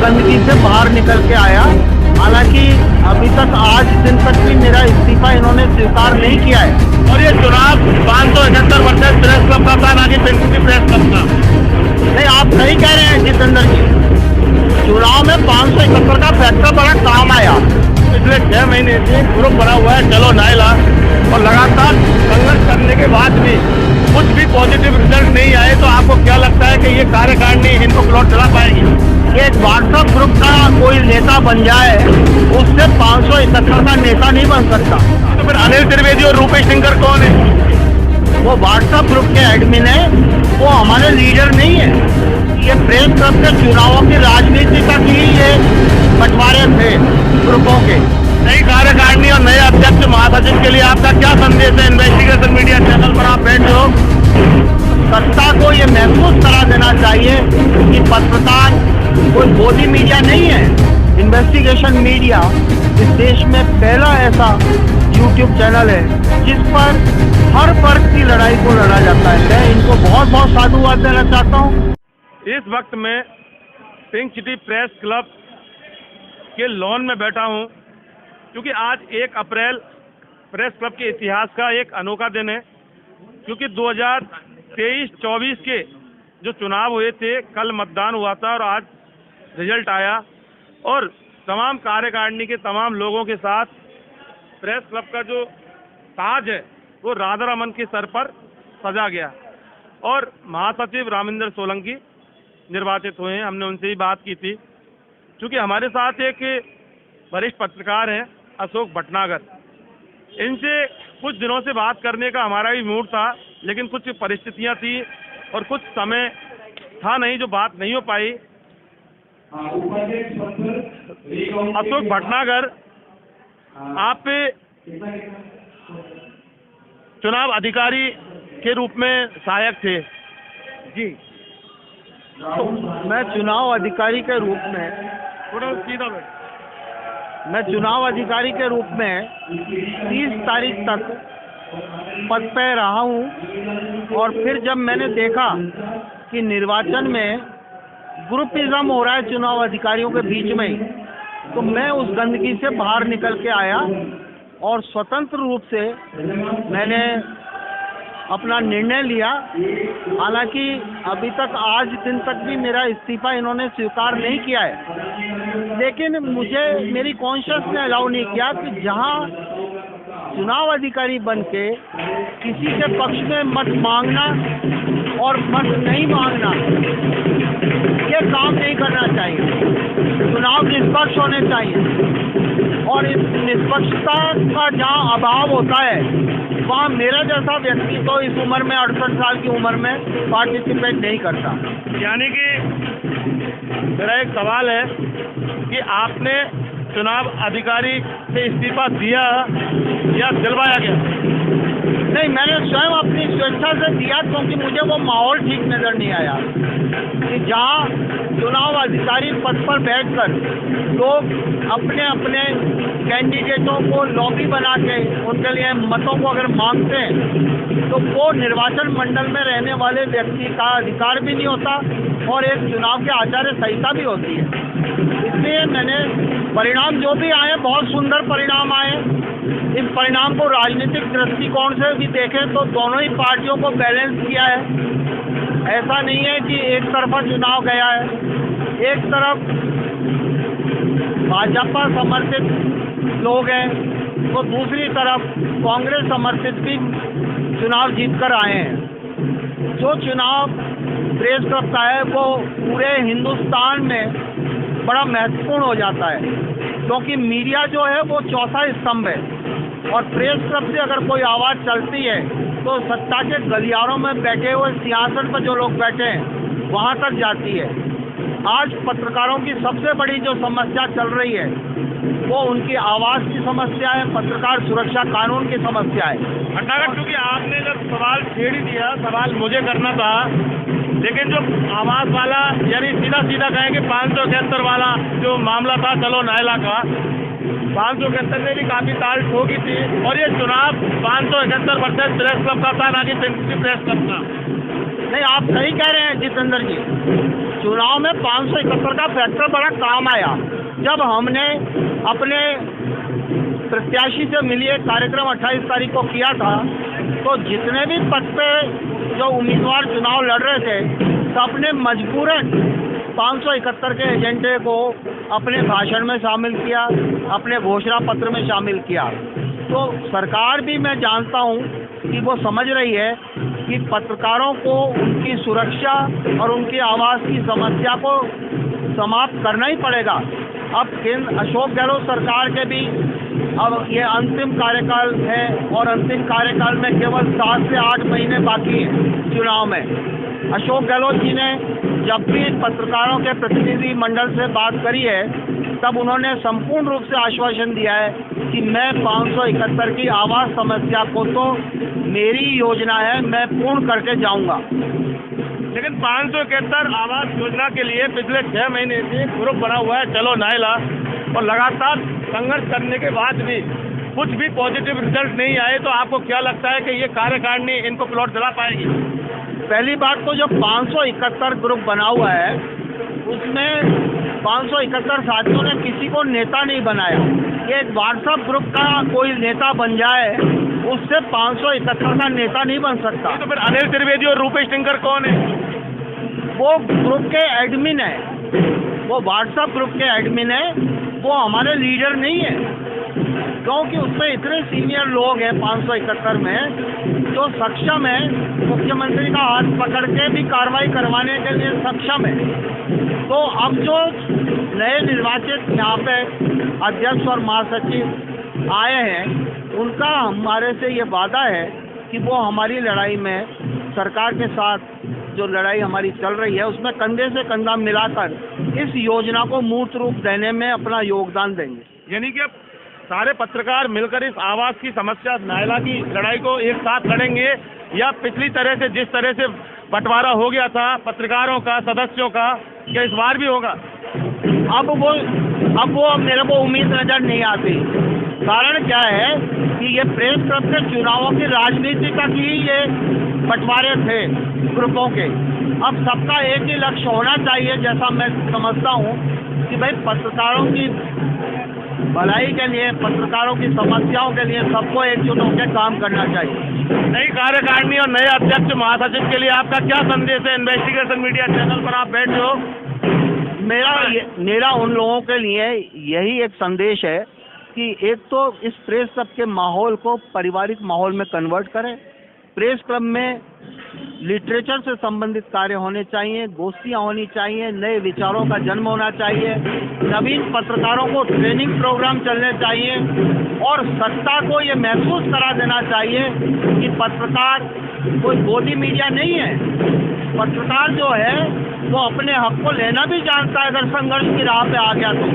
गंदगी से बाहर निकल के आया। हालांकि अभी तक आज दिन तक भी मेरा इस्तीफा इन्होंने स्वीकार नहीं किया है। और ये चुनाव 571 वर्सेस प्रेस क्लब का था, ना कि पिंटू प्रेस क्लब का। नहीं, आप सही कह रहे हैं जितेंद्र जी। चुनाव में 571 का फैक्टर बड़ा काम आया। पिछले 6 महीने से ग्रुप बना हुआ है चलो नायला, और लगातार संघर्ष करने के बाद भी कुछ भी पॉजिटिव रिजल्ट नहीं आए, तो आपको क्या लगता है कि ये कार्यकारिणी इनको प्लॉट चला पाएगी? एक व्हाट्सएप ग्रुप का कोई नेता बन जाए, उससे 571 का नेता नहीं बन सकता। तो फिर अनिल त्रिवेदी और रूपेश सिंगर कौन है? वो व्हाट्सएप ग्रुप के एडमिन है, वो हमारे लीडर नहीं है। ये प्रेस क्लब के चुनावों की राजनीति तक ही ये बंटवारे थे ग्रुपों के। नई कार्यकारिणी और नए अध्यक्ष महासचिव के लिए आपका क्या संदेश है? इन्वेस्टिगेशन मीडिया चैनल पर आप बैठे हो, सत्ता को ये महसूस करा देना चाहिए कि पत्रकार कोई बोली मीडिया नहीं है। इन्वेस्टिगेशन मीडिया इस देश में पहला ऐसा यूट्यूब चैनल है जिस पर हर वर्ग की लड़ाई को लड़ा जाता है। मैं इनको बहुत बहुत साधुवाद देना चाहता हूँ। इस वक्त मैं पिंक सिटी प्रेस क्लब के लॉन में बैठा हूं, क्योंकि आज 1 अप्रैल प्रेस क्लब के इतिहास का एक अनोखा दिन है। क्योंकि 2023-24 के जो चुनाव हुए थे, कल मतदान हुआ था और आज रिजल्ट आया, और तमाम कार्यकारिणी के तमाम लोगों के साथ प्रेस क्लब का जो ताज है वो राधा रमन के सर पर सजा गया। और महासचिव रामेंद्र सोलंकी निर्वाचित हुए हैं। हमने उनसे ही बात की थी, क्योंकि हमारे साथ एक वरिष्ठ पत्रकार हैं अशोक भटनागर। इनसे कुछ दिनों से बात करने का हमारा भी मूड था, लेकिन कुछ परिस्थितियां थी और कुछ समय था नहीं जो बात नहीं हो पाई। अशोक भटनागर, आप चुनाव अधिकारी के रूप में सहायक थे जी। तो मैं चुनाव अधिकारी के रूप में थोड़ा सीधा मैं चुनाव अधिकारी के रूप में 30 तारीख तक पद पे रहा हूँ। और फिर जब मैंने देखा कि निर्वाचन में ग्रुपिज्म हो रहा है चुनाव अधिकारियों के बीच में ही, तो मैं उस गंदगी से बाहर निकल के आया और स्वतंत्र रूप से मैंने अपना निर्णय लिया। हालांकि अभी तक आज दिन तक भी मेरा इस्तीफा इन्होंने स्वीकार नहीं किया है, लेकिन मुझे मेरी कॉन्शियस ने अलाउ नहीं किया कि जहां चुनाव अधिकारी बन के किसी के पक्ष में मत मांगना और मत नहीं मांगना, ये काम नहीं करना चाहिए। चुनाव निष्पक्ष होने चाहिए, और इस निष्पक्षता का जहाँ अभाव होता है वहाँ मेरा जैसा व्यक्ति तो इस उम्र में 68 साल की उम्र में पार्टिसिपेट नहीं करता। यानी कि मेरा एक सवाल है कि आपने चुनाव अधिकारी से इस्तीफा दिया या दिलवाया गया? नहीं, मैंने स्वयं अपनी स्वेच्छा से दिया, क्योंकि मुझे वो माहौल ठीक नज़र नहीं आया कि जहाँ चुनाव अधिकारी पद पर बैठकर लोग अपने अपने कैंडिडेटों को लॉबी बना के उनके लिए मतों को अगर मांगते हैं, तो वो निर्वाचन मंडल में रहने वाले व्यक्ति का अधिकार भी नहीं होता और एक चुनाव के आचार्य संहिता भी होती है। इसलिए मैंने परिणाम जो भी आए, बहुत सुंदर परिणाम आए। इस परिणाम को राजनीतिक दृष्टिकोण से भी देखें तो दोनों ही पार्टियों को बैलेंस किया है। ऐसा नहीं है कि एक तरफा चुनाव गया है। एक तरफ भाजपा समर्थित लोग हैं, तो दूसरी तरफ कांग्रेस समर्थित भी चुनाव जीतकर आए हैं। जो चुनाव प्रेस क्लब का है वो पूरे हिंदुस्तान में बड़ा महत्वपूर्ण हो जाता है, क्योंकि मीडिया जो है वो चौथा स्तंभ है, और प्रेस क्लब से अगर कोई आवाज़ चलती है तो सत्ता के गलियारों में बैठे हुए सिंहासन पर जो लोग बैठे हैं वहाँ तक जाती है। आज पत्रकारों की सबसे बड़ी जो समस्या चल रही है वो उनकी आवाज़ की समस्या है, पत्रकार सुरक्षा कानून की समस्या है। भटनागर, क्योंकि आपने जब सवाल छेड़ ही दिया, सवाल मुझे करना था, लेकिन जो आवाज़ वाला यानी सीधा सीधा कहें कि 571 वाला जो मामला था चलो नायला का, 571 ने भी काफ़ी ताल ठोकी थी, और ये चुनाव 571 वर्सेस प्रेस क्लब का था, ना कि प्रेस क्लब का। नहीं, आप सही कह रहे हैं जितेंद्र जी। चुनाव में 571 का फैक्टर बड़ा काम आया। जब हमने अपने प्रत्याशी से मिलिए कार्यक्रम 28 तारीख को किया था, तो जितने भी पद पे जो उम्मीदवार चुनाव लड़ रहे थे, सबने मजबूरन 571 के एजेंडे को अपने भाषण में शामिल किया, अपने घोषणा पत्र में शामिल किया। तो सरकार भी, मैं जानता हूँ कि वो समझ रही है कि पत्रकारों को उनकी सुरक्षा और उनकी आवाज़ की समस्या को समाप्त करना ही पड़ेगा। अब केंद्र अशोक गहलोत सरकार के भी अब ये अंतिम कार्यकाल है और अंतिम कार्यकाल में केवल 7 से 8 महीने बाकी हैं चुनाव में। अशोक गहलोत जी ने जब भी पत्रकारों के प्रतिनिधि मंडल से बात करी है, तब उन्होंने संपूर्ण रूप से आश्वासन दिया है कि मैं 571 की आवाज़ समस्या को तो मेरी योजना है, मैं पूर्ण करके जाऊंगा। लेकिन 571 आवास योजना के लिए पिछले 6 महीने से एक ग्रुप बना हुआ है, चलो नायला, और लगातार संघर्ष करने के बाद भी कुछ भी पॉजिटिव रिजल्ट नहीं आए। तो आपको क्या लगता है कि ये कार्यकारिणी इनको प्लॉट दिला पाएगी? पहली बात तो जो 571 ग्रुप बना हुआ है, उसमें 571 साथियों ने किसी को नेता नहीं बनाया। ये एक व्हाट्सएप ग्रुप का कोई नेता बन जाए, उससे 571 का नेता नहीं बन सकता। तो फिर अनिल त्रिवेदी और रूपेश टिंकर कौन है? वो ग्रुप के एडमिन है, वो व्हाट्सएप ग्रुप के एडमिन है, वो हमारे लीडर नहीं है। क्योंकि उसमें इतने सीनियर लोग हैं 571 में जो सक्षम है, मुख्यमंत्री का हाथ पकड़ के भी कार्रवाई करवाने के लिए सक्षम है। तो अब जो नए निर्वाचित यहाँ पे अध्यक्ष और महासचिव आए हैं, उनका हमारे से ये वादा है कि वो हमारी लड़ाई में, सरकार के साथ जो लड़ाई हमारी चल रही है, उसमें कंधे से कंधा मिलाकर इस योजना को मूर्त रूप देने में अपना योगदान देंगे। यानी कि अब सारे पत्रकार मिलकर इस आवास की समस्या, नायला की लड़ाई को एक साथ लड़ेंगे, या पिछली तरह से जिस तरह से बंटवारा हो गया था पत्रकारों का, सदस्यों का, क्या इस बार भी होगा? अब वो मेरे को उम्मीद नजर नहीं आती। कारण क्या है कि ये प्रेस क्लब के चुनावों की राजनीति तक ही ये बंटवारे थे ग्रुपों के। अब सबका एक ही लक्ष्य होना चाहिए, जैसा मैं समझता हूँ कि भाई पत्रकारों की भलाई के लिए, पत्रकारों की समस्याओं के लिए सबको एकजुट होकर काम करना चाहिए। नई कार्यकारिणी और नए अध्यक्ष महासचिव के लिए आपका क्या संदेश है? इन्वेस्टिगेशन मीडिया चैनल पर आप बैठे हो, मेरा उन लोगों के लिए यही एक संदेश है कि एक तो इस प्रेस क्लब के माहौल को पारिवारिक माहौल में कन्वर्ट करें। प्रेस क्लब में लिटरेचर से संबंधित कार्य होने चाहिए, गोष्ठियाँ होनी चाहिए, नए विचारों का जन्म होना चाहिए, नवीन पत्रकारों को ट्रेनिंग प्रोग्राम चलने चाहिए, और सत्ता को ये महसूस करा देना चाहिए कि पत्रकार कोई गोदी मीडिया नहीं है। पत्रकार जो है वो अपने हक को लेना भी जानता है अगर संघर्ष की राह पे आ गया तो।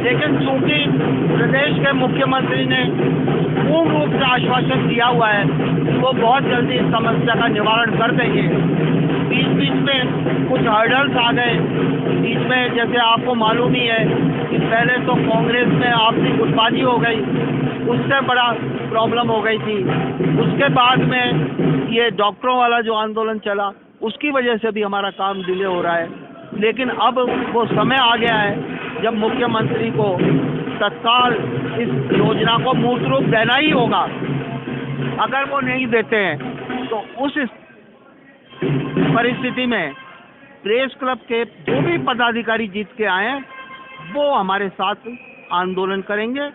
लेकिन चूंकि प्रदेश के मुख्यमंत्री ने पूर्ण रूप से आश्वासन दिया हुआ है कि वो बहुत जल्दी इस समस्या का निवारण कर देंगे, बीच बीच में कुछ हर्डल्स आ गए। बीच में जैसे आपको मालूम ही है कि पहले तो कांग्रेस में आपसी गुटबाजी हो गई, उससे बड़ा प्रॉब्लम हो गई थी। उसके बाद में ये डॉक्टरों वाला जो आंदोलन चला, उसकी वजह से भी हमारा काम डिले हो रहा है। लेकिन अब वो समय आ गया है जब मुख्यमंत्री को तत्काल इस योजना को मूर्त रूप देना ही होगा। अगर वो नहीं देते हैं तो उस परिस्थिति में प्रेस क्लब के जो भी पदाधिकारी जीत के आए हैं वो हमारे साथ आंदोलन करेंगे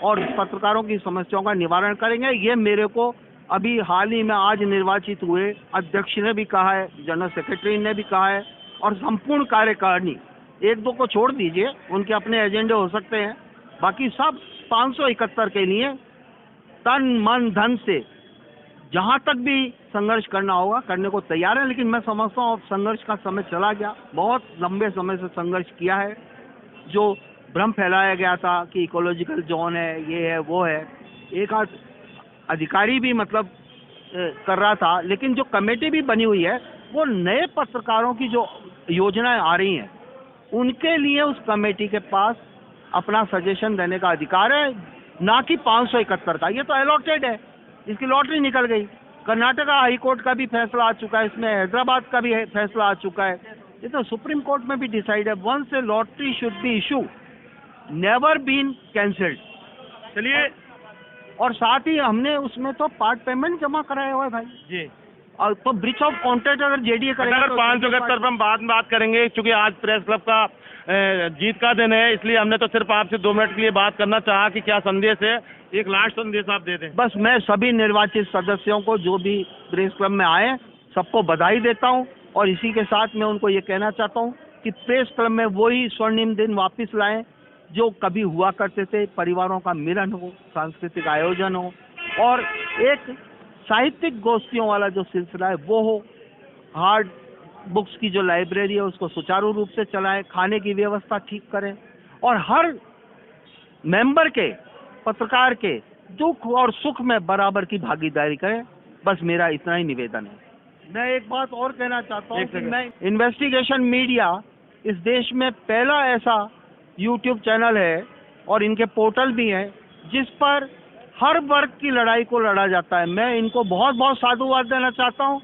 और पत्रकारों की समस्याओं का निवारण करेंगे। ये मेरे को अभी हाल ही में आज निर्वाचित हुए अध्यक्ष ने भी कहा है, जनरल सेक्रेटरी ने भी कहा है, और संपूर्ण कार्यकारिणी, एक दो को छोड़ दीजिए, उनके अपने एजेंडे हो सकते हैं, बाकी सब 571 के लिए तन मन धन से जहां तक भी संघर्ष करना होगा करने को तैयार है। लेकिन मैं समझता हूँ संघर्ष का समय चला गया, बहुत लंबे समय से संघर्ष किया है। जो भ्रम फैलाया गया था कि इकोलॉजिकल जोन है, ये है, वो है, एक आध अधिकारी भी मतलब कर रहा था, लेकिन जो कमेटी भी बनी हुई है वो नए पत्रकारों की जो योजनाएं आ रही हैं उनके लिए उस कमेटी के पास अपना सजेशन देने का अधिकार है, ना कि 571 का। ये तो अलॉटेड है, इसकी लॉटरी निकल गई। कर्नाटका हाई कोर्ट का भी फैसला आ चुका है, इसमें हैदराबाद का भी फैसला आ चुका है। ये तो सुप्रीम कोर्ट में भी डिसाइड है, once a lottery should be issue never been cancelled. चलिए, और साथ ही हमने उसमें तो पार्ट पेमेंट जमा कराया हुआ है भाई जी। और तो ब्रीच ऑफ कॉन्ट्रैक्ट अगर जेडीए करेगा अगर तो 571 पर हम बाद में बात करेंगे, क्योंकि आज प्रेस क्लब का जीत का दिन है, इसलिए हमने तो सिर्फ आपसे 2 मिनट के लिए बात करना चाहा कि क्या संदेश है, एक लास्ट संदेश आप दे दें। बस मैं सभी निर्वाचित सदस्यों को जो भी प्रेस क्लब में आए सबको बधाई देता हूं और इसी के साथ मैं उनको ये कहना चाहता हूं कि प्रेस क्लब में वही स्वर्णिम दिन वापस लाएं जो कभी हुआ करते थे, परिवारों का मिलन हो, सांस्कृतिक आयोजन हो और एक साहित्यिक गोष्ठियों वाला जो सिलसिला है वो हो, हार्ड बुक्स की जो लाइब्रेरी है उसको सुचारू रूप से चलाएं, खाने की व्यवस्था ठीक करें और हर मेंबर के, पत्रकार के दुख और सुख में बराबर की भागीदारी करें। बस मेरा इतना ही निवेदन है। मैं एक बात और कहना चाहता हूँ कि मैं इन्वेस्टिगेशन मीडिया इस देश में पहला ऐसा यूट्यूब चैनल है और इनके पोर्टल भी हैं जिस पर हर वर्ग की लड़ाई को लड़ा जाता है। मैं इनको बहुत बहुत साधुवाद देना चाहता हूँ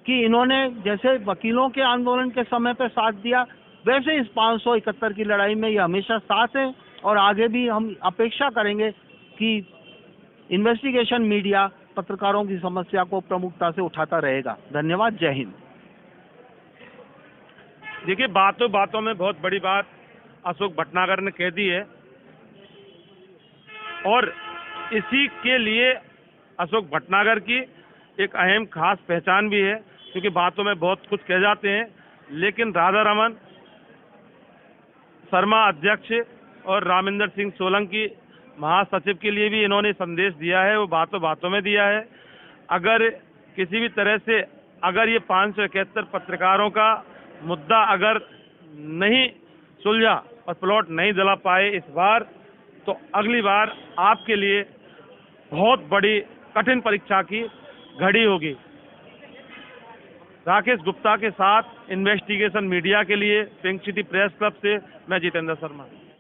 कि इन्होंने जैसे वकीलों के आंदोलन के समय पे साथ दिया, वैसे इस 571 की लड़ाई में ये हमेशा साथ है और आगे भी हम अपेक्षा करेंगे कि इन्वेस्टिगेशन मीडिया पत्रकारों की समस्या को प्रमुखता से उठाता रहेगा। धन्यवाद। जय हिंद। देखिए, बातों बातों में बहुत बड़ी बात अशोक भटनागर ने कह दी है और इसी के लिए अशोक भटनागर की एक अहम खास पहचान भी है, क्योंकि बातों में बहुत कुछ कह जाते हैं लेकिन राधा रमन शर्मा अध्यक्ष और रामिंदर सिंह सोलंकी महासचिव के लिए भी इन्होंने संदेश दिया है, वो बातों बातों में दिया है। अगर किसी भी तरह से अगर ये 571 पत्रकारों का मुद्दा अगर नहीं सुलझा और प्लॉट नहीं दिला पाए इस बार, तो अगली बार आपके लिए बहुत बड़ी कठिन परीक्षा की घड़ी होगी। राकेश गुप्ता के साथ इन्वेस्टिगेशन मीडिया के लिए पिंक सिटी प्रेस क्लब से मैं जितेंद्र शर्मा।